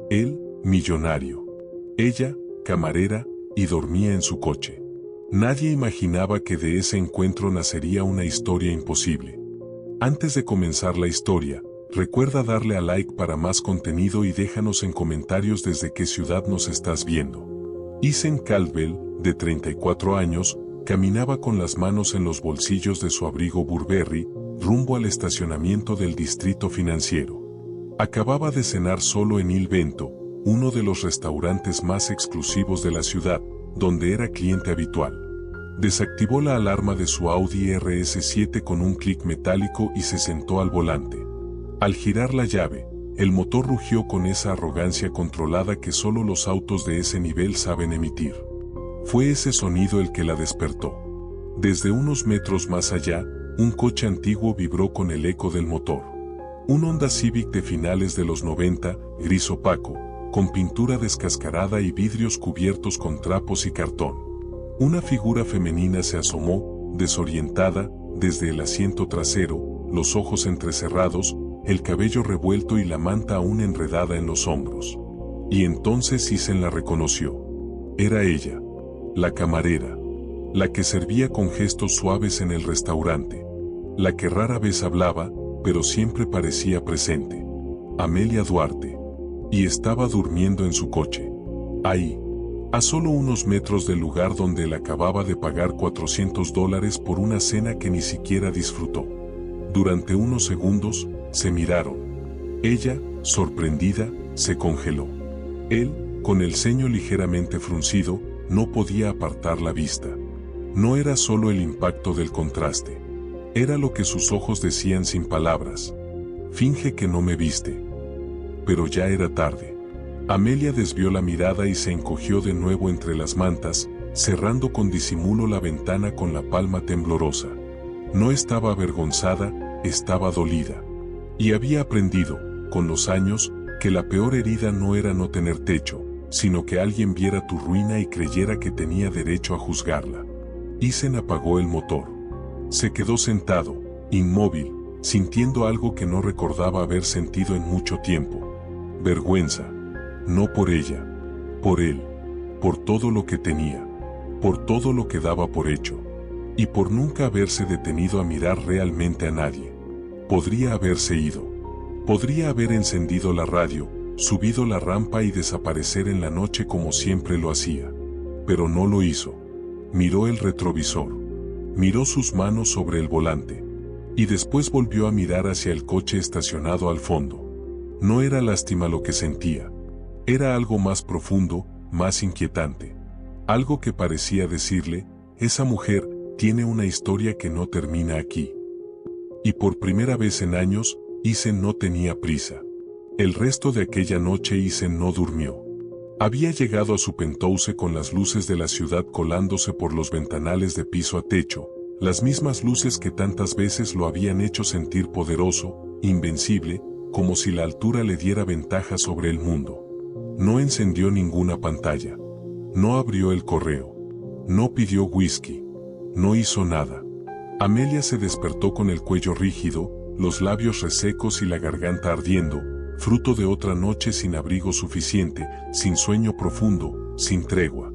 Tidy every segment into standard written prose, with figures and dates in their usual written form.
Él, millonario. Ella, camarera, y dormía en su coche. Nadie imaginaba que de ese encuentro nacería una historia imposible. Antes de comenzar la historia, recuerda darle a like para más contenido y déjanos en comentarios desde qué ciudad nos estás viendo. Ethan Caldwell, de 34 años, caminaba con las manos en los bolsillos de su abrigo Burberry, rumbo al estacionamiento del distrito financiero. Acababa de cenar solo en Il Vento, uno de los restaurantes más exclusivos de la ciudad, donde era cliente habitual. Desactivó la alarma de su Audi RS7 con un clic metálico y se sentó al volante. Al girar la llave, el motor rugió con esa arrogancia controlada que solo los autos de ese nivel saben emitir. Fue ese sonido el que la despertó. Desde unos metros más allá, un coche antiguo vibró con el eco del motor. Un Honda Civic de finales de los 90, gris opaco, con pintura descascarada y vidrios cubiertos con trapos y cartón. Una figura femenina se asomó, desorientada, desde el asiento trasero, los ojos entrecerrados, el cabello revuelto y la manta aún enredada en los hombros. Y entonces Ethan la reconoció. Era ella, la camarera, la que servía con gestos suaves en el restaurante, la que rara vez hablaba, pero siempre parecía presente. Amelia Duarte. Y estaba durmiendo en su coche. Ahí, a solo unos metros del lugar donde él acababa de pagar $400 por una cena que ni siquiera disfrutó. Durante unos segundos, se miraron. Ella, sorprendida, se congeló. Él, con el ceño ligeramente fruncido, no podía apartar la vista. No era solo el impacto del contraste. Era lo que sus ojos decían sin palabras. Finge que no me viste. Pero ya era tarde. Amelia desvió la mirada y se encogió de nuevo entre las mantas, cerrando con disimulo la ventana con la palma temblorosa. No estaba avergonzada, estaba dolida. Y había aprendido, con los años, que la peor herida no era no tener techo, sino que alguien viera tu ruina y creyera que tenía derecho a juzgarla. Ethan apagó el motor. Se quedó sentado, inmóvil, sintiendo algo que no recordaba haber sentido en mucho tiempo. Vergüenza. No por ella, por él, por todo lo que tenía, por todo lo que daba por hecho, y por nunca haberse detenido a mirar realmente a nadie. Podría haberse ido. Podría haber encendido la radio, subido la rampa y desaparecer en la noche como siempre lo hacía. Pero no lo hizo. Miró el retrovisor. Miró sus manos sobre el volante. Y después volvió a mirar hacia el coche estacionado al fondo. No era lástima lo que sentía. Era algo más profundo, más inquietante. Algo que parecía decirle, esa mujer tiene una historia que no termina aquí. Y por primera vez en años, Ethan no tenía prisa. El resto de aquella noche Ethan no durmió. Había llegado a su penthouse con las luces de la ciudad colándose por los ventanales de piso a techo, las mismas luces que tantas veces lo habían hecho sentir poderoso, invencible, como si la altura le diera ventaja sobre el mundo. No encendió ninguna pantalla. No abrió el correo. No pidió whisky. No hizo nada. Amelia se despertó con el cuello rígido, los labios resecos y la garganta ardiendo, fruto de otra noche sin abrigo suficiente, sin sueño profundo, sin tregua.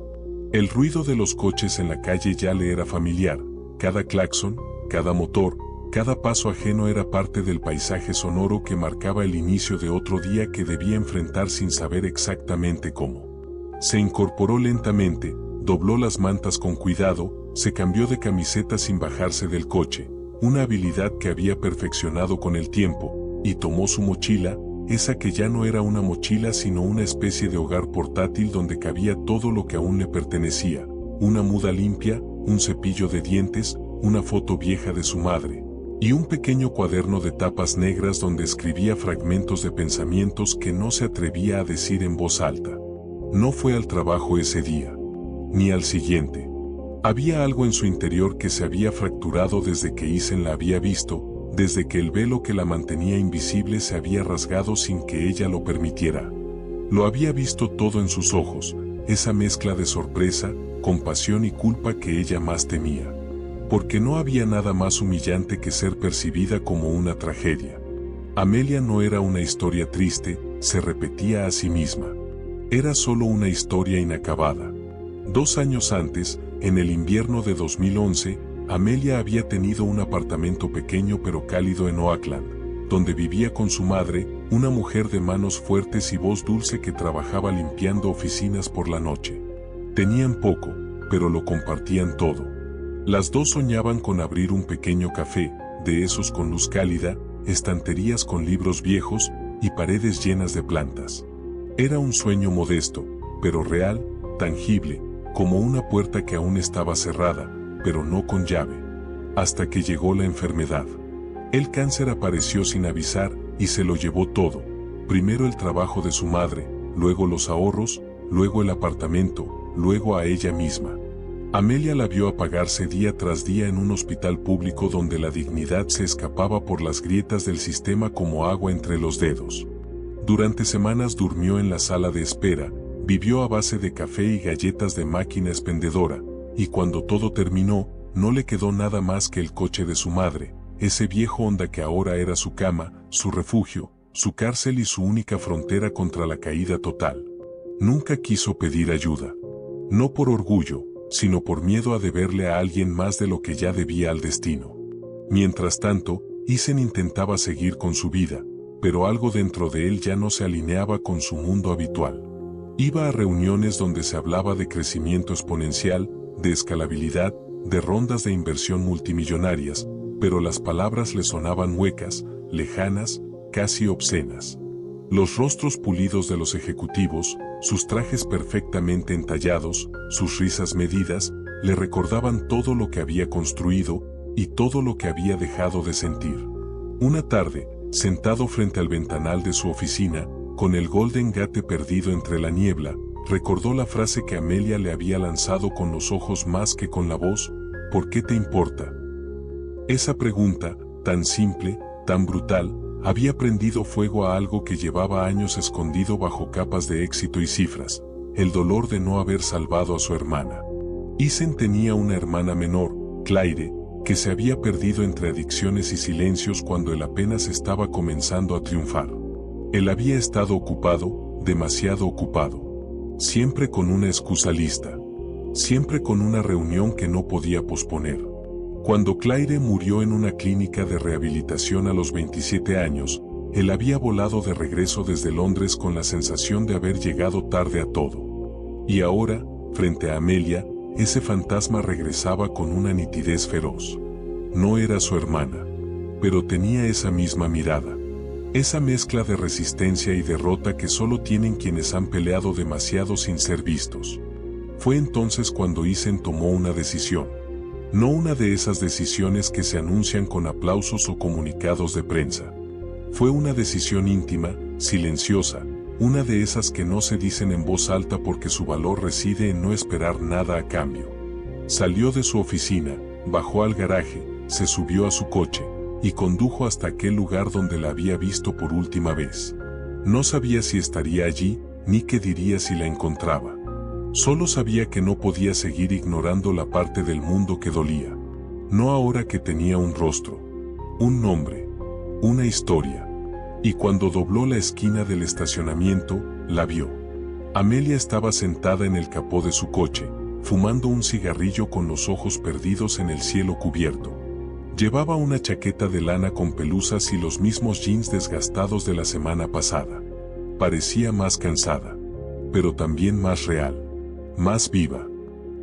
El ruido de los coches en la calle ya le era familiar. Cada claxon, cada motor, cada paso ajeno era parte del paisaje sonoro que marcaba el inicio de otro día que debía enfrentar sin saber exactamente cómo. Se incorporó lentamente, dobló las mantas con cuidado, se cambió de camiseta sin bajarse del coche, una habilidad que había perfeccionado con el tiempo, y tomó su mochila, esa que ya no era una mochila sino una especie de hogar portátil donde cabía todo lo que aún le pertenecía, una muda limpia, un cepillo de dientes, una foto vieja de su madre, y un pequeño cuaderno de tapas negras donde escribía fragmentos de pensamientos que no se atrevía a decir en voz alta. No fue al trabajo ese día, ni al siguiente. Había algo en su interior que se había fracturado desde que Ethan la había visto, desde que el velo que la mantenía invisible se había rasgado sin que ella lo permitiera. Lo había visto todo en sus ojos, esa mezcla de sorpresa, compasión y culpa que ella más temía. Porque no había nada más humillante que ser percibida como una tragedia. Amelia no era una historia triste, se repetía a sí misma. Era solo una historia inacabada. 2 años antes, en el invierno de 2011, Amelia había tenido un apartamento pequeño pero cálido en Oakland, donde vivía con su madre, una mujer de manos fuertes y voz dulce que trabajaba limpiando oficinas por la noche. Tenían poco, pero lo compartían todo. Las dos soñaban con abrir un pequeño café, de esos con luz cálida, estanterías con libros viejos y paredes llenas de plantas. Era un sueño modesto, pero real, tangible, como una puerta que aún estaba cerrada, pero no con llave. Hasta que llegó la enfermedad. El cáncer apareció sin avisar y se lo llevó todo. Primero el trabajo de su madre, luego los ahorros, luego el apartamento, luego a ella misma. Amelia la vio apagarse día tras día en un hospital público donde la dignidad se escapaba por las grietas del sistema como agua entre los dedos. Durante semanas durmió en la sala de espera, vivió a base de café y galletas de máquina expendedora, y cuando todo terminó, no le quedó nada más que el coche de su madre, ese viejo Honda que ahora era su cama, su refugio, su cárcel y su única frontera contra la caída total. Nunca quiso pedir ayuda. No por orgullo, sino por miedo a deberle a alguien más de lo que ya debía al destino. Mientras tanto, Isen intentaba seguir con su vida, pero algo dentro de él ya no se alineaba con su mundo habitual. Iba a reuniones donde se hablaba de crecimiento exponencial, de escalabilidad, de rondas de inversión multimillonarias, pero las palabras le sonaban huecas, lejanas, casi obscenas. Los rostros pulidos de los ejecutivos, sus trajes perfectamente entallados, sus risas medidas, le recordaban todo lo que había construido y todo lo que había dejado de sentir. Una tarde, sentado frente al ventanal de su oficina, con el Golden Gate perdido entre la niebla, recordó la frase que Amelia le había lanzado con los ojos más que con la voz: ¿por qué te importa? Esa pregunta, tan simple, tan brutal, había prendido fuego a algo que llevaba años escondido bajo capas de éxito y cifras: el dolor de no haber salvado a su hermana. Isen tenía una hermana menor, Claire, que se había perdido entre adicciones y silencios cuando él apenas estaba comenzando a triunfar. Él había estado ocupado, demasiado ocupado. Siempre con una excusa lista. Siempre con una reunión que no podía posponer. Cuando Claire murió en una clínica de rehabilitación a los 27 años, él había volado de regreso desde Londres con la sensación de haber llegado tarde a todo. Y ahora, frente a Amelia, ese fantasma regresaba con una nitidez feroz. No era su hermana, pero tenía esa misma mirada. Esa mezcla de resistencia y derrota que solo tienen quienes han peleado demasiado sin ser vistos. Fue entonces cuando Isen tomó una decisión. No una de esas decisiones que se anuncian con aplausos o comunicados de prensa. Fue una decisión íntima, silenciosa, una de esas que no se dicen en voz alta porque su valor reside en no esperar nada a cambio. Salió de su oficina, bajó al garaje, se subió a su coche, y condujo hasta aquel lugar donde la había visto por última vez. No sabía si estaría allí, ni qué diría si la encontraba. Solo sabía que no podía seguir ignorando la parte del mundo que dolía. No ahora que tenía un rostro, un nombre, una historia. Y cuando dobló la esquina del estacionamiento, la vio. Amelia estaba sentada en el capó de su coche, fumando un cigarrillo con los ojos perdidos en el cielo cubierto. Llevaba una chaqueta de lana con pelusas y los mismos jeans desgastados de la semana pasada. Parecía más cansada, pero también más real, más viva.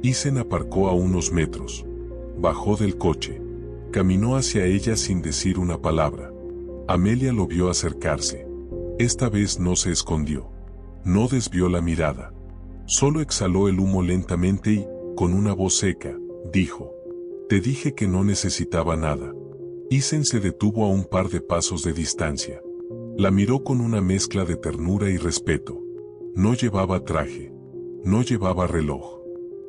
Isen aparcó a unos metros. Bajó del coche. Caminó hacia ella sin decir una palabra. Amelia lo vio acercarse. Esta vez no se escondió. No desvió la mirada. Solo exhaló el humo lentamente y, con una voz seca, dijo: «Te dije que no necesitaba nada». Isen se detuvo a un par de pasos de distancia. La miró con una mezcla de ternura y respeto. No llevaba traje. No llevaba reloj.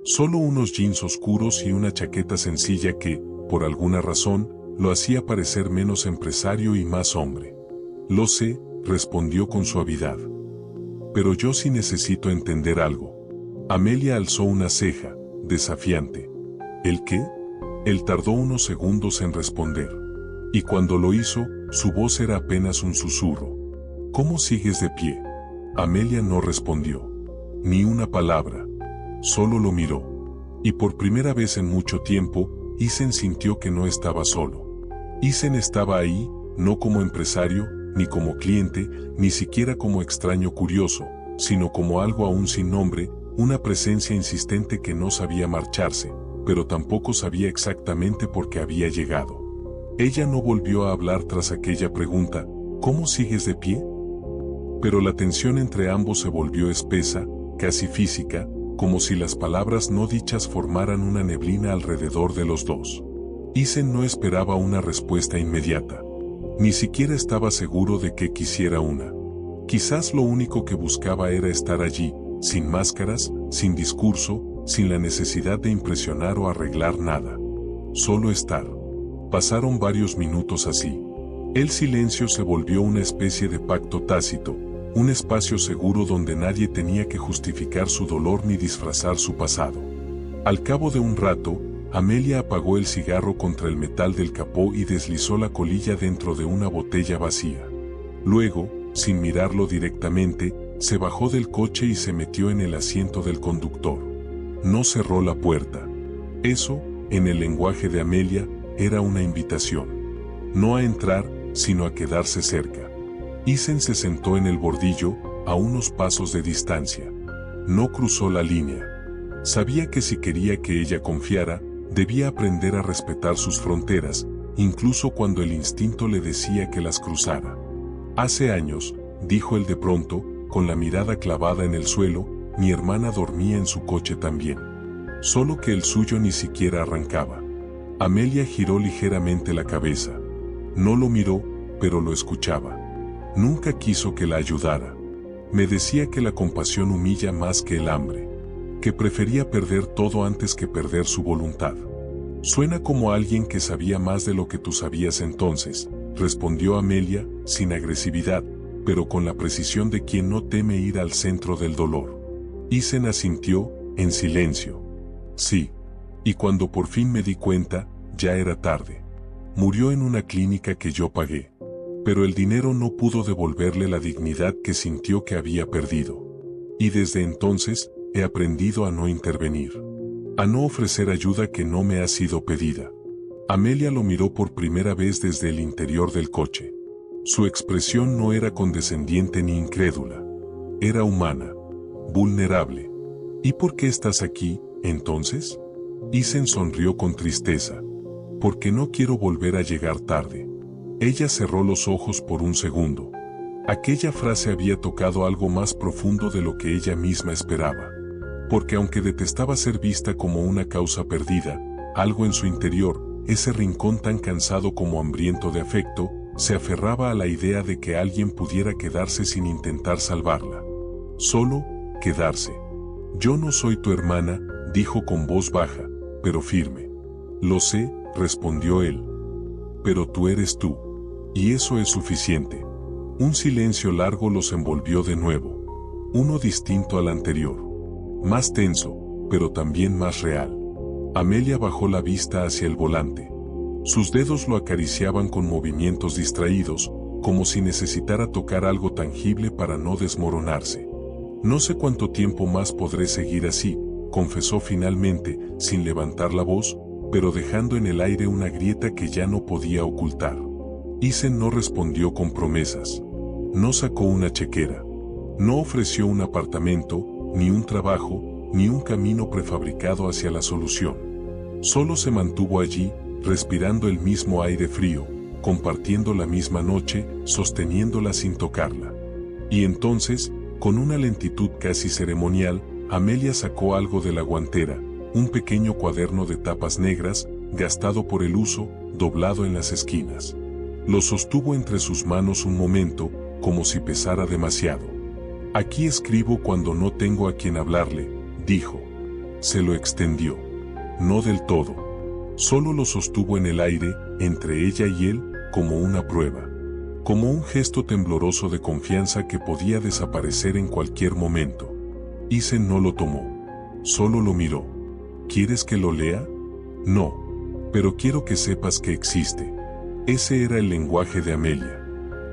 Solo unos jeans oscuros y una chaqueta sencilla que, por alguna razón, lo hacía parecer menos empresario y más hombre. «Lo sé», respondió con suavidad. «Pero yo sí necesito entender algo». Amelia alzó una ceja, desafiante. «¿El qué?». Él tardó unos segundos en responder. Y cuando lo hizo, su voz era apenas un susurro. ¿Cómo sigues de pie? Amelia no respondió. Ni una palabra. Solo lo miró. Y por primera vez en mucho tiempo, Isen sintió que no estaba solo. Isen estaba ahí, no como empresario, ni como cliente, ni siquiera como extraño curioso, sino como algo aún sin nombre, una presencia insistente que no sabía marcharse, pero tampoco sabía exactamente por qué había llegado. Ella no volvió a hablar tras aquella pregunta, ¿cómo sigues de pie? Pero la tensión entre ambos se volvió espesa, casi física, como si las palabras no dichas formaran una neblina alrededor de los dos. Isen no esperaba una respuesta inmediata. Ni siquiera estaba seguro de que quisiera una. Quizás lo único que buscaba era estar allí, sin máscaras, sin discurso, sin la necesidad de impresionar o arreglar nada. Solo estar. Pasaron varios minutos así. El silencio se volvió una especie de pacto tácito, un espacio seguro donde nadie tenía que justificar su dolor ni disfrazar su pasado. Al cabo de un rato, Amelia apagó el cigarro contra el metal del capó y deslizó la colilla dentro de una botella vacía. Luego, sin mirarlo directamente, se bajó del coche y se metió en el asiento del conductor. No cerró la puerta. Eso, en el lenguaje de Amelia, era una invitación. No a entrar, sino a quedarse cerca. Isen se sentó en el bordillo, a unos pasos de distancia. No cruzó la línea. Sabía que si quería que ella confiara, debía aprender a respetar sus fronteras, incluso cuando el instinto le decía que las cruzara. Hace años, dijo él de pronto, con la mirada clavada en el suelo, mi hermana dormía en su coche también. Solo que el suyo ni siquiera arrancaba. Amelia giró ligeramente la cabeza. No lo miró, pero lo escuchaba. Nunca quiso que la ayudara. Me decía que la compasión humilla más que el hambre. Que prefería perder todo antes que perder su voluntad. Suena como alguien que sabía más de lo que tú sabías entonces, respondió Amelia, sin agresividad, pero con la precisión de quien no teme ir al centro del dolor. Isen asintió, en silencio. Sí. Y cuando por fin me di cuenta, ya era tarde. Murió en una clínica que yo pagué. Pero el dinero no pudo devolverle la dignidad que sintió que había perdido. Y desde entonces, he aprendido a no intervenir. A no ofrecer ayuda que no me ha sido pedida. Amelia lo miró por primera vez desde el interior del coche. Su expresión no era condescendiente ni incrédula. Era humana. Vulnerable. ¿Y por qué estás aquí, entonces? Isen sonrió con tristeza. Porque no quiero volver a llegar tarde. Ella cerró los ojos por un segundo. Aquella frase había tocado algo más profundo de lo que ella misma esperaba. Porque aunque detestaba ser vista como una causa perdida, algo en su interior, ese rincón tan cansado como hambriento de afecto, se aferraba a la idea de que alguien pudiera quedarse sin intentar salvarla. Solo, quedarse. Yo no soy tu hermana, dijo con voz baja, pero firme. Lo sé, respondió él. Pero tú eres tú. Y eso es suficiente. Un silencio largo los envolvió de nuevo. Uno distinto al anterior. Más tenso, pero también más real. Amelia bajó la vista hacia el volante. Sus dedos lo acariciaban con movimientos distraídos, como si necesitara tocar algo tangible para no desmoronarse. No sé cuánto tiempo más podré seguir así, confesó finalmente, sin levantar la voz, pero dejando en el aire una grieta que ya no podía ocultar. Isen no respondió con promesas. No sacó una chequera. No ofreció un apartamento, ni un trabajo, ni un camino prefabricado hacia la solución. Solo se mantuvo allí, respirando el mismo aire frío, compartiendo la misma noche, sosteniéndola sin tocarla. Y entonces, con una lentitud casi ceremonial, Amelia sacó algo de la guantera, un pequeño cuaderno de tapas negras, gastado por el uso, doblado en las esquinas. Lo sostuvo entre sus manos un momento, como si pesara demasiado. Aquí escribo cuando no tengo a quien hablarle, dijo. Se lo extendió. No del todo. Solo lo sostuvo en el aire, entre ella y él, como una prueba. Como un gesto tembloroso de confianza que podía desaparecer en cualquier momento. Isen no lo tomó. Solo lo miró. ¿Quieres que lo lea? No. Pero quiero que sepas que existe. Ese era el lenguaje de Amelia.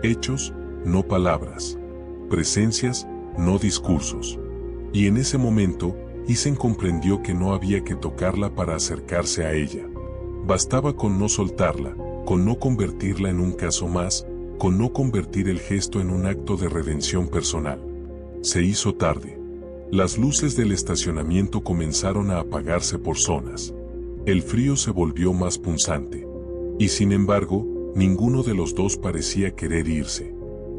Hechos, no palabras. Presencias, no discursos. Y en ese momento, Isen comprendió que no había que tocarla para acercarse a ella. Bastaba con no soltarla, con no convertirla en un caso más, con no convertir el gesto en un acto de redención personal. Se hizo tarde. Las luces del estacionamiento comenzaron a apagarse por zonas. El frío se volvió más punzante. Y sin embargo, ninguno de los dos parecía querer irse.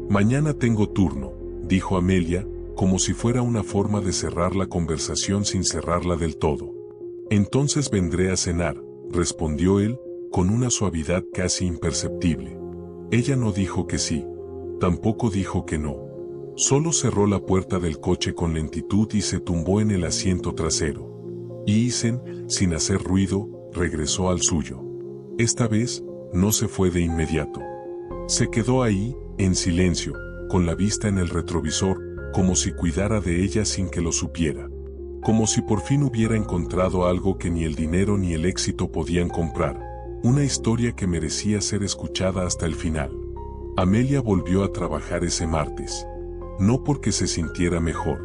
Mañana tengo turno, dijo Amelia, como si fuera una forma de cerrar la conversación sin cerrarla del todo. Entonces vendré a cenar, respondió él, con una suavidad casi imperceptible. Ella no dijo que sí, tampoco dijo que no. Solo cerró la puerta del coche con lentitud y se tumbó en el asiento trasero. Y Isen, sin hacer ruido, regresó al suyo. Esta vez, no se fue de inmediato. Se quedó ahí, en silencio, con la vista en el retrovisor, como si cuidara de ella sin que lo supiera. Como si por fin hubiera encontrado algo que ni el dinero ni el éxito podían comprar. Una historia que merecía ser escuchada hasta el final. Amelia volvió a trabajar ese martes. No porque se sintiera mejor.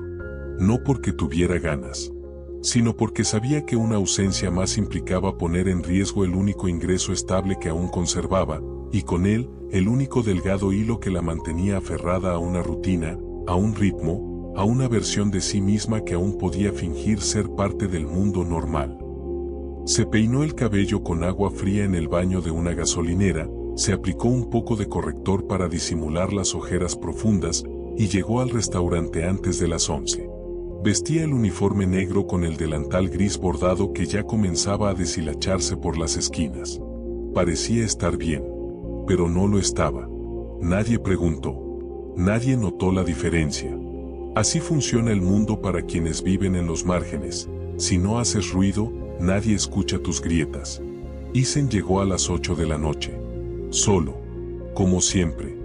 No porque tuviera ganas. Sino porque sabía que una ausencia más implicaba poner en riesgo el único ingreso estable que aún conservaba, y con él, el único delgado hilo que la mantenía aferrada a una rutina, a un ritmo, a una versión de sí misma que aún podía fingir ser parte del mundo normal. Se peinó el cabello con agua fría en el baño de una gasolinera, se aplicó un poco de corrector para disimular las ojeras profundas, y llegó al restaurante antes de las 11. Vestía el uniforme negro con el delantal gris bordado que ya comenzaba a deshilacharse por las esquinas. Parecía estar bien, pero no lo estaba. Nadie preguntó. Nadie notó la diferencia. Así funciona el mundo para quienes viven en los márgenes. Si no haces ruido, nadie escucha tus grietas. Isen llegó a las 8 de la noche. Solo. Como siempre.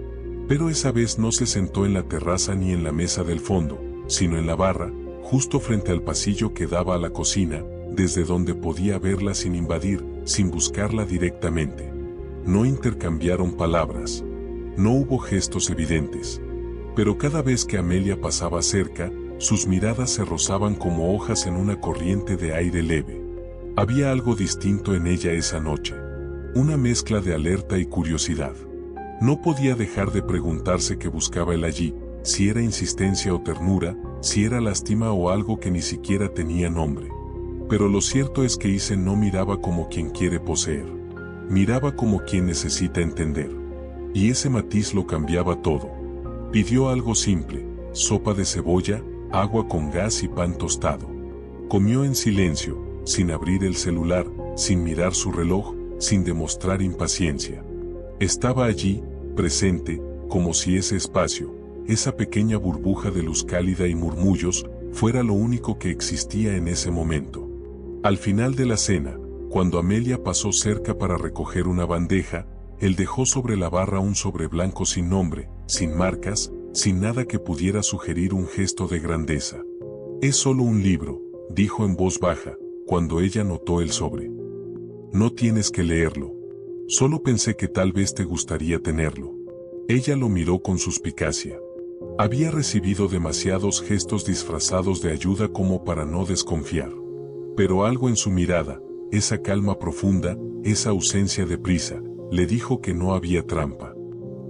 Pero esa vez no se sentó en la terraza ni en la mesa del fondo, sino en la barra, justo frente al pasillo que daba a la cocina, desde donde podía verla sin invadir, sin buscarla directamente. No intercambiaron palabras. No hubo gestos evidentes. Pero cada vez que Amelia pasaba cerca, sus miradas se rozaban como hojas en una corriente de aire leve. Había algo distinto en ella esa noche. Una mezcla de alerta y curiosidad. No podía dejar de preguntarse qué buscaba él allí, si era insistencia o ternura, si era lástima o algo que ni siquiera tenía nombre. Pero lo cierto es que Isen no miraba como quien quiere poseer. Miraba como quien necesita entender. Y ese matiz lo cambiaba todo. Pidió algo simple, sopa de cebolla, agua con gas y pan tostado. Comió en silencio, sin abrir el celular, sin mirar su reloj, sin demostrar impaciencia. Estaba allí, presente, como si ese espacio, esa pequeña burbuja de luz cálida y murmullos, fuera lo único que existía en ese momento. Al final de la cena, cuando Amelia pasó cerca para recoger una bandeja, él dejó sobre la barra un sobre blanco sin nombre, sin marcas, sin nada que pudiera sugerir un gesto de grandeza. «Es solo un libro», dijo en voz baja, cuando ella notó el sobre. «No tienes que leerlo. Solo pensé que tal vez te gustaría tenerlo». Ella lo miró con suspicacia. Había recibido demasiados gestos disfrazados de ayuda como para no desconfiar. Pero algo en su mirada, esa calma profunda, esa ausencia de prisa, le dijo que no había trampa.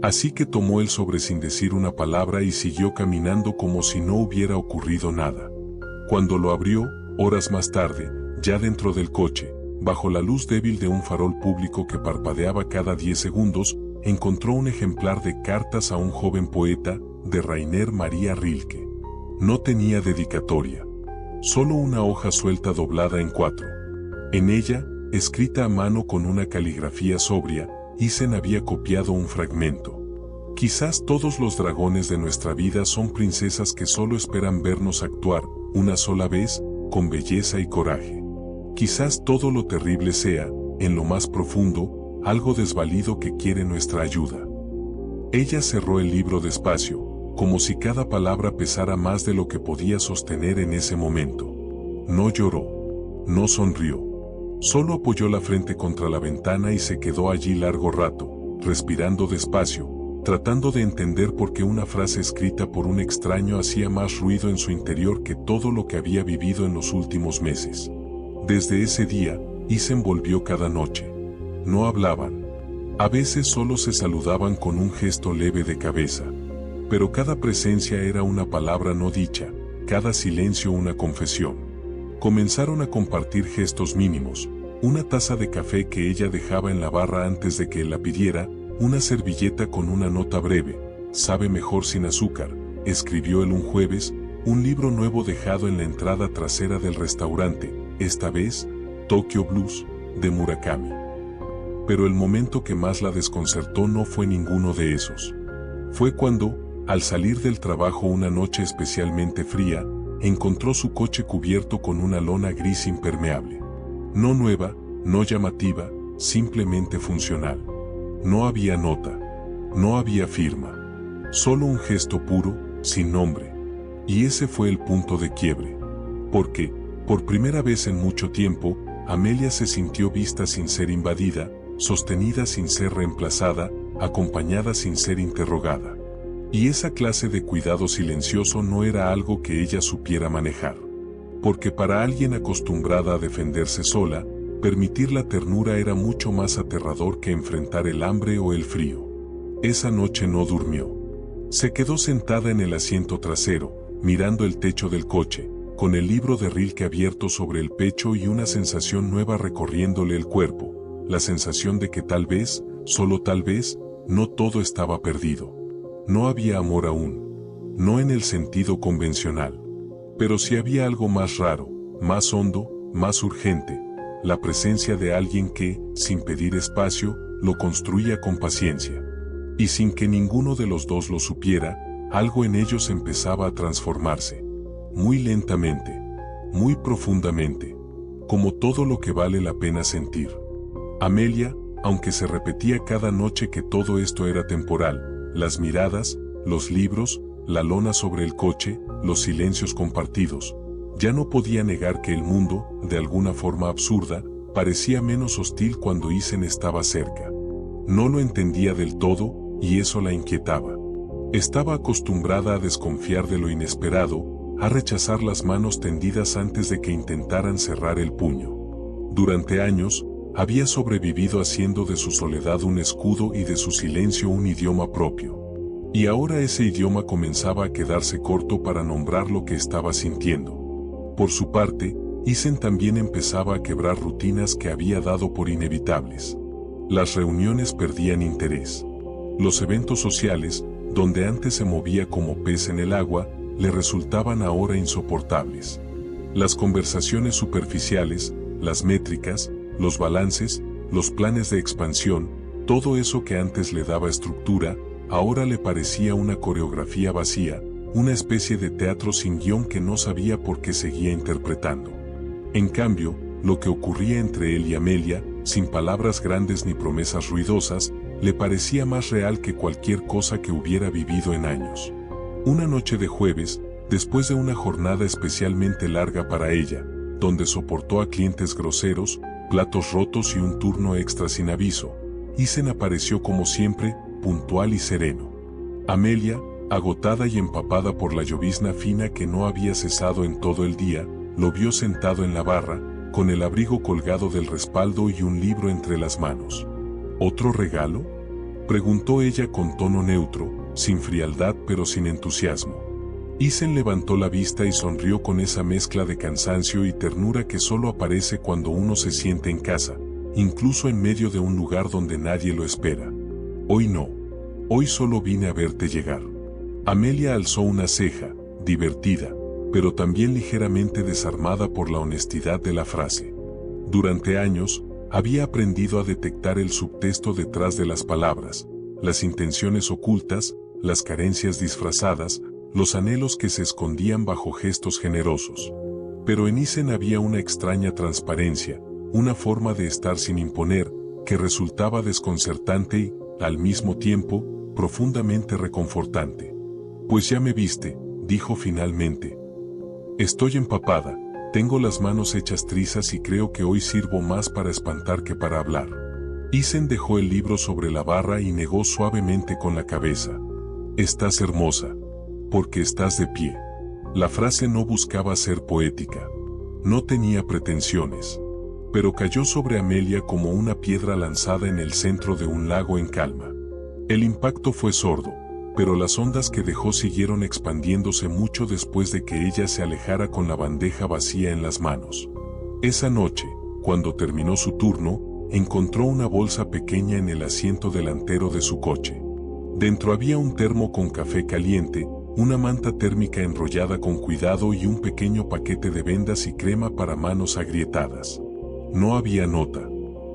Así que tomó el sobre sin decir una palabra y siguió caminando como si no hubiera ocurrido nada. Cuando lo abrió, horas más tarde, ya dentro del coche, bajo la luz débil de un farol público que parpadeaba cada 10 segundos, encontró un ejemplar de Cartas a un joven poeta, de Rainer Maria Rilke. No tenía dedicatoria. Solo una hoja suelta doblada en 4. En ella, escrita a mano con una caligrafía sobria, Isen había copiado un fragmento. Quizás todos los dragones de nuestra vida son princesas que solo esperan vernos actuar, una sola vez, con belleza y coraje. Quizás todo lo terrible sea, en lo más profundo, algo desvalido que quiere nuestra ayuda. Ella cerró el libro despacio, como si cada palabra pesara más de lo que podía sostener en ese momento. No lloró. No sonrió. Solo apoyó la frente contra la ventana y se quedó allí largo rato, respirando despacio, tratando de entender por qué una frase escrita por un extraño hacía más ruido en su interior que todo lo que había vivido en los últimos meses. Desde ese día, Isen volvió cada noche. No hablaban. A veces solo se saludaban con un gesto leve de cabeza. Pero cada presencia era una palabra no dicha, cada silencio una confesión. Comenzaron a compartir gestos mínimos, una taza de café que ella dejaba en la barra antes de que él la pidiera, una servilleta con una nota breve, sabe mejor sin azúcar, escribió él un jueves, un libro nuevo dejado en la entrada trasera del restaurante, esta vez, Tokyo Blues, de Murakami. Pero el momento que más la desconcertó no fue ninguno de esos. Fue cuando, al salir del trabajo una noche especialmente fría, encontró su coche cubierto con una lona gris impermeable. No nueva, no llamativa, simplemente funcional. No había nota, no había firma, solo un gesto puro, sin nombre. Y ese fue el punto de quiebre. Porque, por primera vez en mucho tiempo, Amelia se sintió vista sin ser invadida, sostenida sin ser reemplazada, acompañada sin ser interrogada. Y esa clase de cuidado silencioso no era algo que ella supiera manejar. Porque para alguien acostumbrada a defenderse sola, permitir la ternura era mucho más aterrador que enfrentar el hambre o el frío. Esa noche no durmió. Se quedó sentada en el asiento trasero, mirando el techo del coche, con el libro de Rilke abierto sobre el pecho y una sensación nueva recorriéndole el cuerpo, la sensación de que tal vez, solo tal vez, no todo estaba perdido. No había amor aún, no en el sentido convencional. Pero sí había algo más raro, más hondo, más urgente, la presencia de alguien que, sin pedir espacio, lo construía con paciencia. Y sin que ninguno de los dos lo supiera, algo en ellos empezaba a transformarse. Muy lentamente, muy profundamente, como todo lo que vale la pena sentir. Amelia, aunque se repetía cada noche que todo esto era temporal, las miradas, los libros, la lona sobre el coche, los silencios compartidos, ya no podía negar que el mundo, de alguna forma absurda, parecía menos hostil cuando Isen estaba cerca. No lo entendía del todo, y eso la inquietaba. Estaba acostumbrada a desconfiar de lo inesperado, a rechazar las manos tendidas antes de que intentaran cerrar el puño. Durante años, había sobrevivido haciendo de su soledad un escudo y de su silencio un idioma propio. Y ahora ese idioma comenzaba a quedarse corto para nombrar lo que estaba sintiendo. Por su parte, Isen también empezaba a quebrar rutinas que había dado por inevitables. Las reuniones perdían interés. Los eventos sociales, donde antes se movía como pez en el agua, le resultaban ahora insoportables. Las conversaciones superficiales, las métricas, los balances, los planes de expansión, todo eso que antes le daba estructura, ahora le parecía una coreografía vacía, una especie de teatro sin guión que no sabía por qué seguía interpretando. En cambio, lo que ocurría entre él y Amelia, sin palabras grandes ni promesas ruidosas, le parecía más real que cualquier cosa que hubiera vivido en años. Una noche de jueves, después de una jornada especialmente larga para ella, donde soportó a clientes groseros, platos rotos y un turno extra sin aviso, Isen apareció como siempre, puntual y sereno. Amelia, agotada y empapada por la llovizna fina que no había cesado en todo el día, lo vio sentado en la barra, con el abrigo colgado del respaldo y un libro entre las manos. ¿Otro regalo?, preguntó ella con tono neutro, sin frialdad pero sin entusiasmo. Isen levantó la vista y sonrió con esa mezcla de cansancio y ternura que solo aparece cuando uno se siente en casa, incluso en medio de un lugar donde nadie lo espera. Hoy no. Hoy solo vine a verte llegar. Amelia alzó una ceja, divertida, pero también ligeramente desarmada por la honestidad de la frase. Durante años, había aprendido a detectar el subtexto detrás de las palabras, las intenciones ocultas, las carencias disfrazadas, los anhelos que se escondían bajo gestos generosos. Pero en Isen había una extraña transparencia, una forma de estar sin imponer, que resultaba desconcertante y, al mismo tiempo, profundamente reconfortante. Pues ya me viste, dijo finalmente. Estoy empapada, tengo las manos hechas trizas y creo que hoy sirvo más para espantar que para hablar. Isen dejó el libro sobre la barra y negó suavemente con la cabeza. Estás hermosa. Porque estás de pie. La frase no buscaba ser poética. No tenía pretensiones. Pero cayó sobre Amelia como una piedra lanzada en el centro de un lago en calma. El impacto fue sordo, pero las ondas que dejó siguieron expandiéndose mucho después de que ella se alejara con la bandeja vacía en las manos. Esa noche, cuando terminó su turno, encontró una bolsa pequeña en el asiento delantero de su coche. Dentro había un termo con café caliente, una manta térmica enrollada con cuidado y un pequeño paquete de vendas y crema para manos agrietadas. No había nota.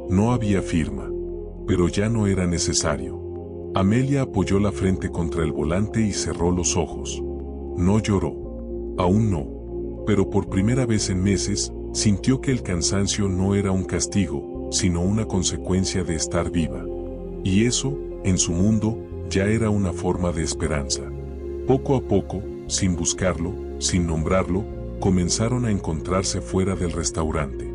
No había firma. Pero ya no era necesario. Amelia apoyó la frente contra el volante y cerró los ojos. No lloró. Aún no. Pero por primera vez en meses, sintió que el cansancio no era un castigo, sino una consecuencia de estar viva. Y eso, en su mundo, ya era una forma de esperanza. Poco a poco, sin buscarlo, sin nombrarlo, comenzaron a encontrarse fuera del restaurante.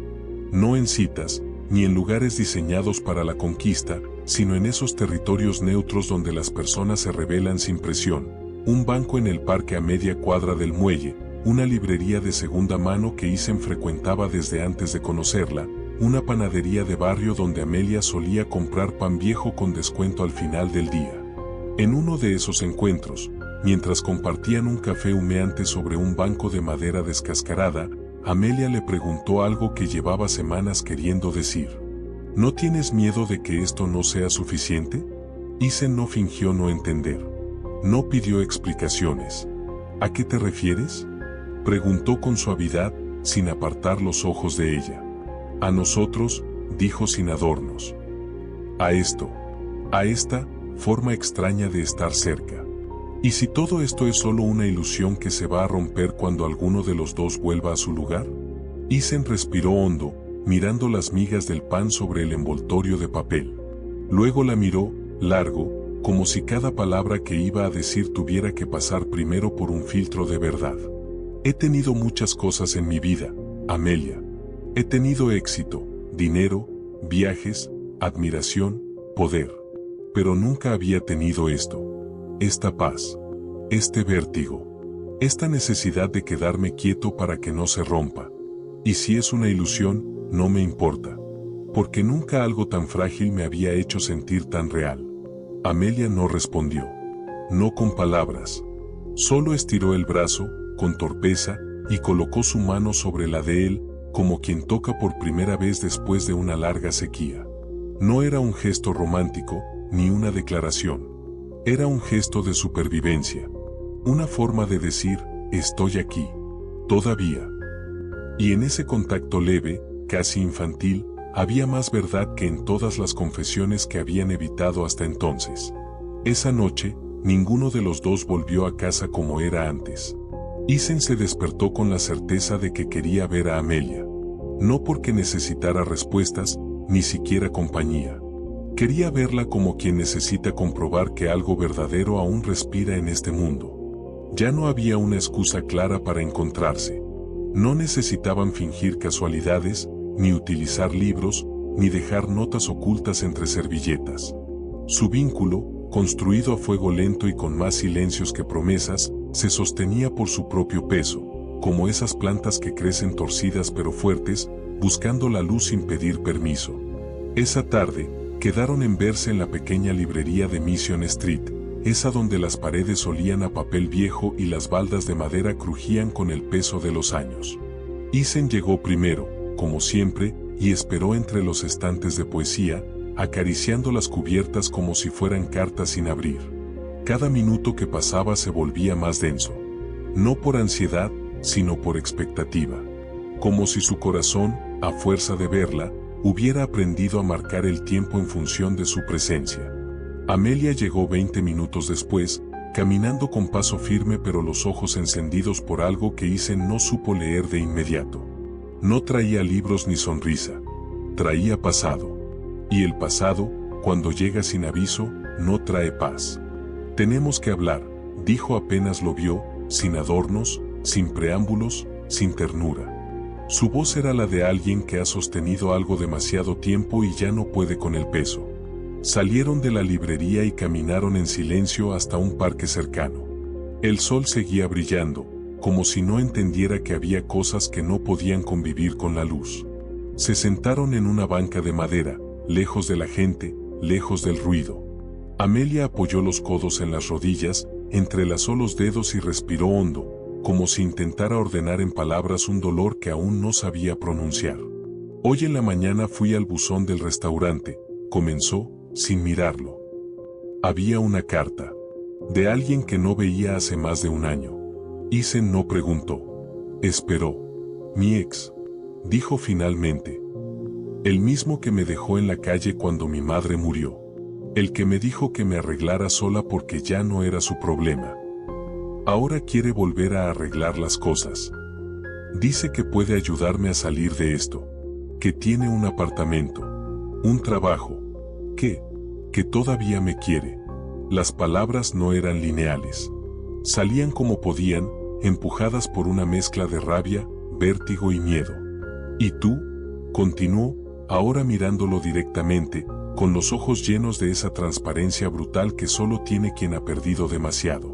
No en citas, ni en lugares diseñados para la conquista, sino en esos territorios neutros donde las personas se revelan sin presión. Un banco en el parque a media cuadra del muelle, una librería de segunda mano que Isen frecuentaba desde antes de conocerla, una panadería de barrio donde Amelia solía comprar pan viejo con descuento al final del día. En uno de esos encuentros, mientras compartían un café humeante sobre un banco de madera descascarada, Amelia le preguntó algo que llevaba semanas queriendo decir. ¿No tienes miedo de que esto no sea suficiente? Isen no fingió no entender. No pidió explicaciones. ¿A qué te refieres? Preguntó con suavidad, sin apartar los ojos de ella. A nosotros, dijo sin adornos. A esto. A esta forma extraña de estar cerca. ¿Y si todo esto es solo una ilusión que se va a romper cuando alguno de los dos vuelva a su lugar? Isen respiró hondo, mirando las migas del pan sobre el envoltorio de papel. Luego la miró, largo, como si cada palabra que iba a decir tuviera que pasar primero por un filtro de verdad. He tenido muchas cosas en mi vida, Amelia. He tenido éxito, dinero, viajes, admiración, poder. Pero nunca había tenido esto. Esta paz. Este vértigo. Esta necesidad de quedarme quieto para que no se rompa. Y si es una ilusión, no me importa. Porque nunca algo tan frágil me había hecho sentir tan real. Amelia no respondió. No con palabras. Solo estiró el brazo, con torpeza, y colocó su mano sobre la de él, como quien toca por primera vez después de una larga sequía. No era un gesto romántico, ni una declaración. Era un gesto de supervivencia. Una forma de decir, estoy aquí. Todavía. Y en ese contacto leve, casi infantil, había más verdad que en todas las confesiones que habían evitado hasta entonces. Esa noche, ninguno de los dos volvió a casa como era antes. Isen se despertó con la certeza de que quería ver a Amelia. No porque necesitara respuestas, ni siquiera compañía. Quería verla como quien necesita comprobar que algo verdadero aún respira en este mundo. Ya no había una excusa clara para encontrarse. No necesitaban fingir casualidades, ni utilizar libros, ni dejar notas ocultas entre servilletas. Su vínculo, construido a fuego lento y con más silencios que promesas, se sostenía por su propio peso, como esas plantas que crecen torcidas pero fuertes, buscando la luz sin pedir permiso. Esa tarde, quedaron en verse en la pequeña librería de Mission Street, esa donde las paredes olían a papel viejo y las baldas de madera crujían con el peso de los años. Isen llegó primero, como siempre, y esperó entre los estantes de poesía, acariciando las cubiertas como si fueran cartas sin abrir. Cada minuto que pasaba se volvía más denso. No por ansiedad, sino por expectativa. Como si su corazón, a fuerza de verla, hubiera aprendido a marcar el tiempo en función de su presencia. Amelia llegó 20 minutos después, caminando con paso firme pero los ojos encendidos por algo que Isen no supo leer de inmediato. No traía libros ni sonrisa. Traía pasado. Y el pasado, cuando llega sin aviso, no trae paz. Tenemos que hablar, dijo apenas lo vio, sin adornos, sin preámbulos, sin ternura. Su voz era la de alguien que ha sostenido algo demasiado tiempo y ya no puede con el peso. Salieron de la librería y caminaron en silencio hasta un parque cercano. El sol seguía brillando, como si no entendiera que había cosas que no podían convivir con la luz. Se sentaron en una banca de madera, lejos de la gente, lejos del ruido. Amelia apoyó los codos en las rodillas, entrelazó los dedos y respiró hondo, como si intentara ordenar en palabras un dolor que aún no sabía pronunciar. Hoy en la mañana fui al buzón del restaurante, comenzó, sin mirarlo. Había una carta. De alguien que no veía hace más de un año. Isen no preguntó. Esperó. Mi ex, dijo finalmente. El mismo que me dejó en la calle cuando mi madre murió. El que me dijo que me arreglara sola porque ya no era su problema. Ahora quiere volver a arreglar las cosas. Dice que puede ayudarme a salir de esto. Que tiene un apartamento. Un trabajo. Que todavía me quiere. Las palabras no eran lineales. Salían como podían, empujadas por una mezcla de rabia, vértigo y miedo. ¿Y tú? Continuó, ahora mirándolo directamente, con los ojos llenos de esa transparencia brutal que solo tiene quien ha perdido demasiado.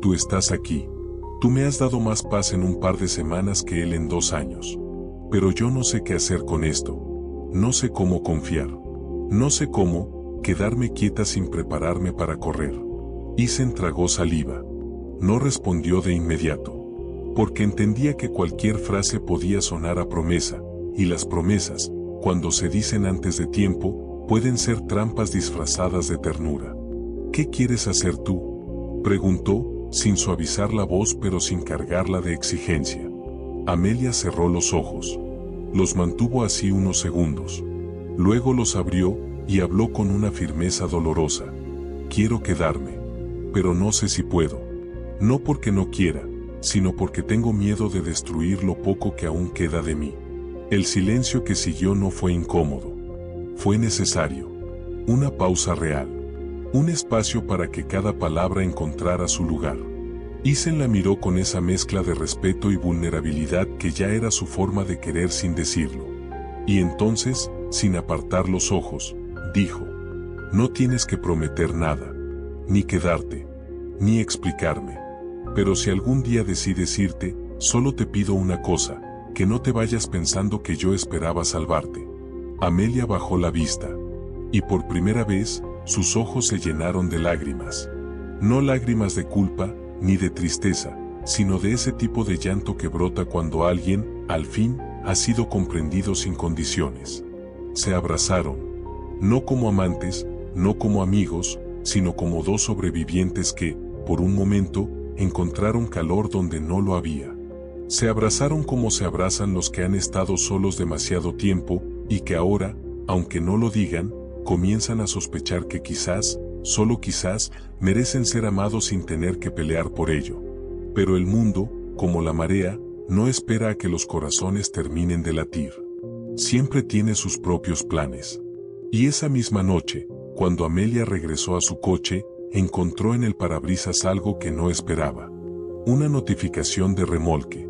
Tú estás aquí. Tú me has dado más paz en un par de semanas que él en 2 años. Pero yo no sé qué hacer con esto. No sé cómo confiar. No sé cómo quedarme quieta sin prepararme para correr. Isen tragó saliva. No respondió de inmediato. Porque entendía que cualquier frase podía sonar a promesa, y las promesas, cuando se dicen antes de tiempo, pueden ser trampas disfrazadas de ternura. ¿Qué quieres hacer tú?, preguntó, sin suavizar la voz pero sin cargarla de exigencia. Amelia cerró los ojos. Los mantuvo así unos segundos. Luego los abrió, y habló con una firmeza dolorosa. Quiero quedarme. Pero no sé si puedo. No porque no quiera, sino porque tengo miedo de destruir lo poco que aún queda de mí. El silencio que siguió no fue incómodo. Fue necesario. Una pausa real. Un espacio para que cada palabra encontrara su lugar. Isen la miró con esa mezcla de respeto y vulnerabilidad que ya era su forma de querer sin decirlo. Y entonces, sin apartar los ojos, dijo: no tienes que prometer nada, ni quedarte, ni explicarme. Pero si algún día decides irte, solo te pido una cosa, que no te vayas pensando que yo esperaba salvarte. Amelia bajó la vista. Y por primera vez, sus ojos se llenaron de lágrimas. No lágrimas de culpa, ni de tristeza, sino de ese tipo de llanto que brota cuando alguien, al fin, ha sido comprendido sin condiciones. Se abrazaron. No como amantes, no como amigos, sino como dos sobrevivientes que, por un momento, encontraron calor donde no lo había. Se abrazaron como se abrazan los que han estado solos demasiado tiempo, y que ahora, aunque no lo digan, comienzan a sospechar que quizás, solo quizás, merecen ser amados sin tener que pelear por ello. Pero el mundo, como la marea, no espera a que los corazones terminen de latir. Siempre tiene sus propios planes. Y esa misma noche, cuando Amelia regresó a su coche, encontró en el parabrisas algo que no esperaba. Una notificación de remolque.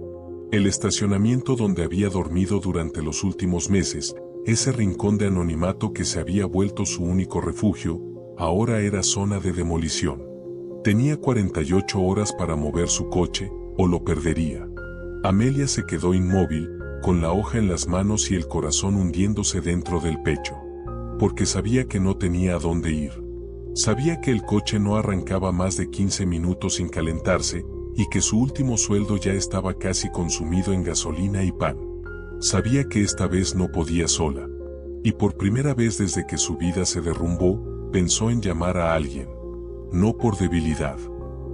El estacionamiento donde había dormido durante los últimos meses, ese rincón de anonimato que se había vuelto su único refugio, ahora era zona de demolición. Tenía 48 horas para mover su coche, o lo perdería. Amelia se quedó inmóvil, con la hoja en las manos y el corazón hundiéndose dentro del pecho. Porque sabía que no tenía a dónde ir. Sabía que el coche no arrancaba más de 15 minutos sin calentarse, y que su último sueldo ya estaba casi consumido en gasolina y pan. Sabía que esta vez no podía sola. Y por primera vez desde que su vida se derrumbó, pensó en llamar a alguien. No por debilidad,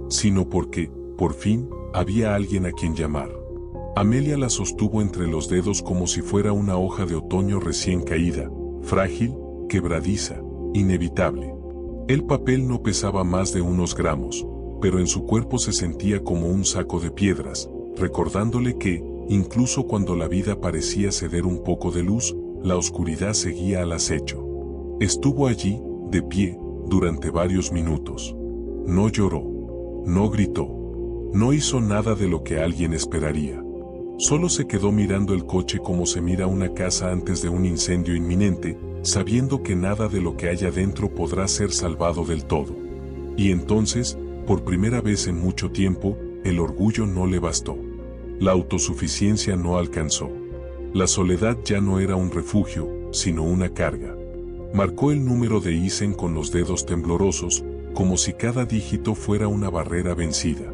sino porque, por fin, había alguien a quien llamar. Amelia la sostuvo entre los dedos como si fuera una hoja de otoño recién caída, frágil, quebradiza, inevitable. El papel no pesaba más de unos gramos, pero en su cuerpo se sentía como un saco de piedras, recordándole que, incluso cuando la vida parecía ceder un poco de luz, la oscuridad seguía al acecho. Estuvo allí, de pie, durante varios minutos. No lloró, no gritó, no hizo nada de lo que alguien esperaría. Solo se quedó mirando el coche como se mira una casa antes de un incendio inminente, sabiendo que nada de lo que haya dentro podrá ser salvado del todo. Y entonces, por primera vez en mucho tiempo, el orgullo no le bastó. La autosuficiencia no alcanzó. La soledad ya no era un refugio, sino una carga. Marcó el número de Isen con los dedos temblorosos, como si cada dígito fuera una barrera vencida.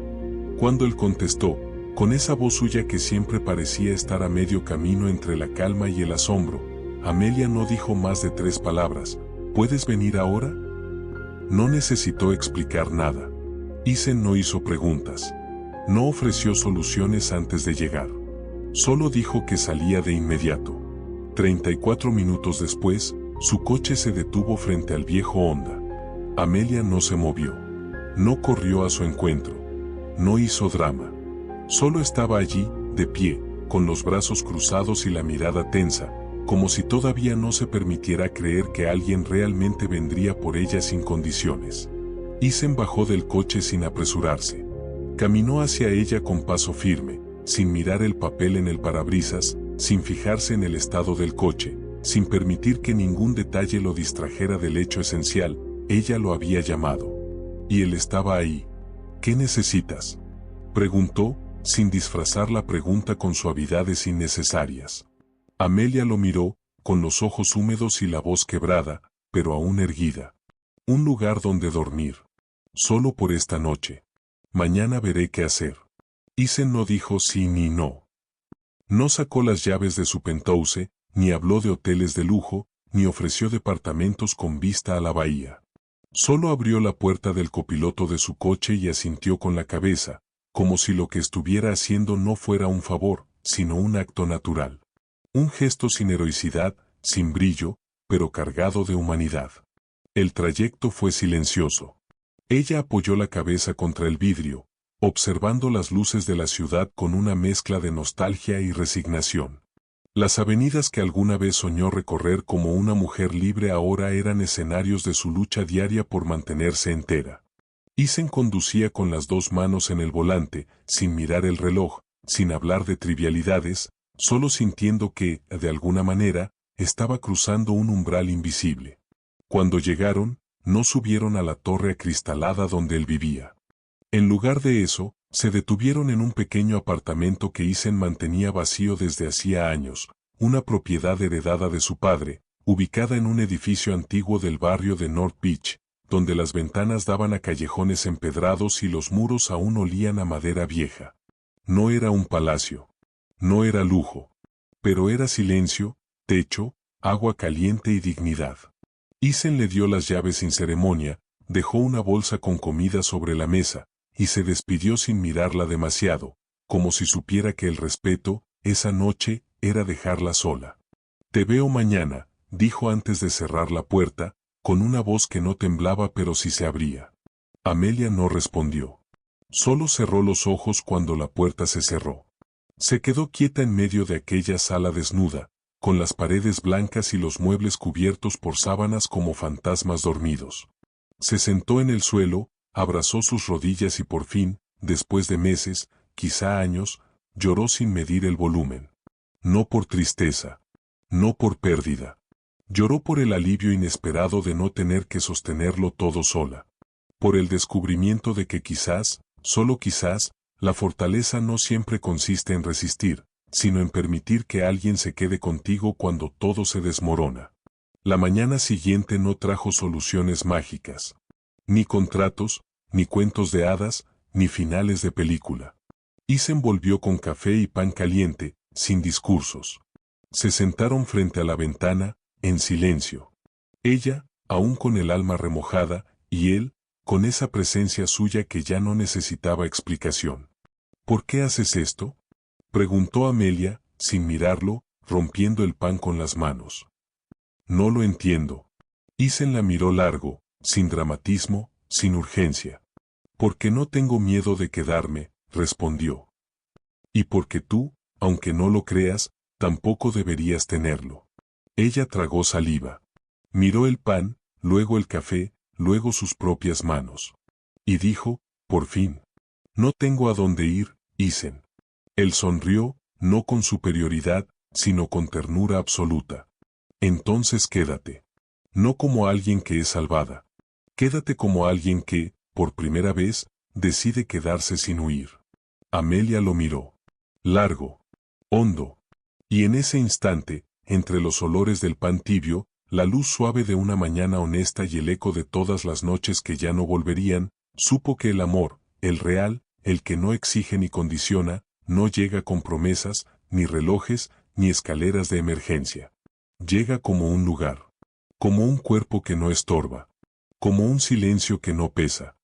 Cuando él contestó, con esa voz suya que siempre parecía estar a medio camino entre la calma y el asombro, Amelia no dijo más de 3 palabras: ¿puedes venir ahora? No necesitó explicar nada. Isen no hizo preguntas. No ofreció soluciones antes de llegar. Solo dijo que salía de inmediato. 34 minutos después, su coche se detuvo frente al viejo Honda. Amelia no se movió. No corrió a su encuentro. No hizo drama. Solo estaba allí, de pie, con los brazos cruzados y la mirada tensa, como si todavía no se permitiera creer que alguien realmente vendría por ella sin condiciones. Isen bajó del coche sin apresurarse. Caminó hacia ella con paso firme, sin mirar el papel en el parabrisas, sin fijarse en el estado del coche, sin permitir que ningún detalle lo distrajera del hecho esencial. Ella lo había llamado. Y él estaba ahí. ¿Qué necesitas?, preguntó, sin disfrazar la pregunta con suavidades innecesarias. Amelia lo miró, con los ojos húmedos y la voz quebrada, pero aún erguida. Un lugar donde dormir. Solo por esta noche. Mañana veré qué hacer. Isen no dijo sí ni no. No sacó las llaves de su penthouse, ni habló de hoteles de lujo, ni ofreció departamentos con vista a la bahía. Solo abrió la puerta del copiloto de su coche y asintió con la cabeza, como si lo que estuviera haciendo no fuera un favor, sino un acto natural. Un gesto sin heroicidad, sin brillo, pero cargado de humanidad. El trayecto fue silencioso. Ella apoyó la cabeza contra el vidrio, observando las luces de la ciudad con una mezcla de nostalgia y resignación. Las avenidas que alguna vez soñó recorrer como una mujer libre ahora eran escenarios de su lucha diaria por mantenerse entera. Isen conducía con las 2 manos en el volante, sin mirar el reloj, sin hablar de trivialidades, solo sintiendo que, de alguna manera, estaba cruzando un umbral invisible. Cuando llegaron, no subieron a la torre acristalada donde él vivía. En lugar de eso, se detuvieron en un pequeño apartamento que Isen mantenía vacío desde hacía años, una propiedad heredada de su padre, ubicada en un edificio antiguo del barrio de North Beach, donde las ventanas daban a callejones empedrados y los muros aún olían a madera vieja. No era un palacio. No era lujo. Pero era silencio, techo, agua caliente y dignidad. Isen le dio las llaves sin ceremonia, dejó una bolsa con comida sobre la mesa, y se despidió sin mirarla demasiado, como si supiera que el respeto, esa noche, era dejarla sola. «Te veo mañana», dijo antes de cerrar la puerta, con una voz que no temblaba pero sí se abría. Amelia no respondió. Solo cerró los ojos cuando la puerta se cerró. Se quedó quieta en medio de aquella sala desnuda, con las paredes blancas y los muebles cubiertos por sábanas como fantasmas dormidos. Se sentó en el suelo, abrazó sus rodillas y por fin, después de meses, quizá años, lloró sin medir el volumen. No por tristeza. No por pérdida. Lloró por el alivio inesperado de no tener que sostenerlo todo sola. Por el descubrimiento de que quizás, solo quizás, la fortaleza no siempre consiste en resistir, sino en permitir que alguien se quede contigo cuando todo se desmorona. La mañana siguiente no trajo soluciones mágicas. Ni contratos, ni cuentos de hadas, ni finales de película. Isen volvió con café y pan caliente, sin discursos. Se sentaron frente a la ventana, en silencio. Ella, aún con el alma remojada, y él, con esa presencia suya que ya no necesitaba explicación. «¿Por qué haces esto?», preguntó Amelia, sin mirarlo, rompiendo el pan con las manos. «No lo entiendo». Isen la miró largo, sin dramatismo, sin urgencia. «Porque no tengo miedo de quedarme», respondió. «Y porque tú, aunque no lo creas, tampoco deberías tenerlo». Ella tragó saliva. Miró el pan, luego el café, luego sus propias manos. Y dijo, por fin: «No tengo a dónde ir, Isen». Él sonrió, no con superioridad, sino con ternura absoluta. Entonces quédate. No como alguien que es salvada. Quédate como alguien que, por primera vez, decide quedarse sin huir. Amelia lo miró. Largo. Hondo. Y en ese instante, entre los olores del pan tibio, la luz suave de una mañana honesta y el eco de todas las noches que ya no volverían, supo que el amor, el real, el que no exige ni condiciona, no llega con promesas, ni relojes, ni escaleras de emergencia. Llega como un lugar. Como un cuerpo que no estorba. Como un silencio que no pesa.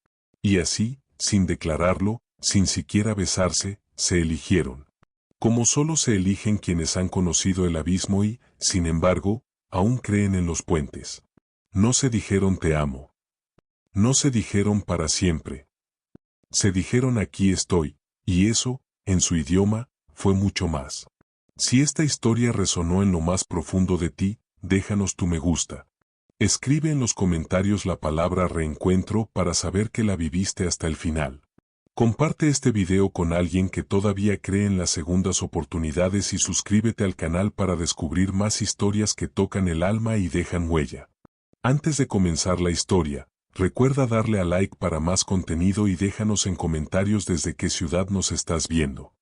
Y así, sin declararlo, sin siquiera besarse, se eligieron. Como solo se eligen quienes han conocido el abismo y, sin embargo, aún creen en los puentes. No se dijeron te amo. No se dijeron para siempre. Se dijeron aquí estoy, y eso, en su idioma, fue mucho más. Si esta historia resonó en lo más profundo de ti, déjanos tu me gusta. Escribe en los comentarios la palabra reencuentro para saber que la viviste hasta el final. Comparte este video con alguien que todavía cree en las segundas oportunidades y suscríbete al canal para descubrir más historias que tocan el alma y dejan huella. Antes de comenzar la historia, recuerda darle a like para más contenido y déjanos en comentarios desde qué ciudad nos estás viendo.